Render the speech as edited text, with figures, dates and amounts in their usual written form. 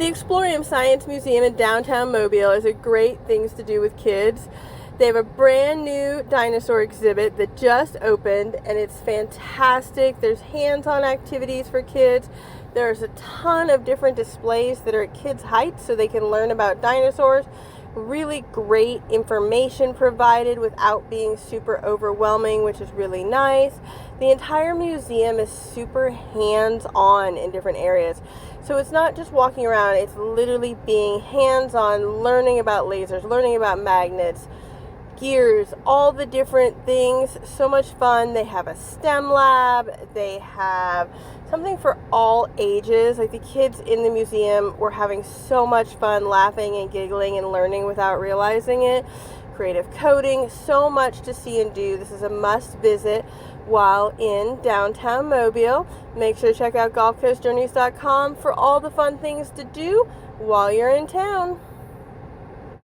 The Exploreum Science Museum in downtown Mobile is a great things to do with kids. They have a brand new dinosaur exhibit that just opened and it's fantastic. There's hands-on activities for kids. There's a ton of different displays that are at kids' heights so they can learn about dinosaurs. Really great information provided without being super overwhelming, which is really nice. The entire museum is super hands-on in different areas. So it's not just walking around, it's literally being hands-on, learning about lasers, learning about magnets, gears, all the different things. So much fun. They have a STEM lab. They have something for all ages. Like the kids in the museum were having so much fun laughing and giggling and learning without realizing it. Creative coding, so much to see and do. This is a must visit while in downtown Mobile. Make sure to check out GulfCoastJourneys.com for all the fun things to do while you're in town.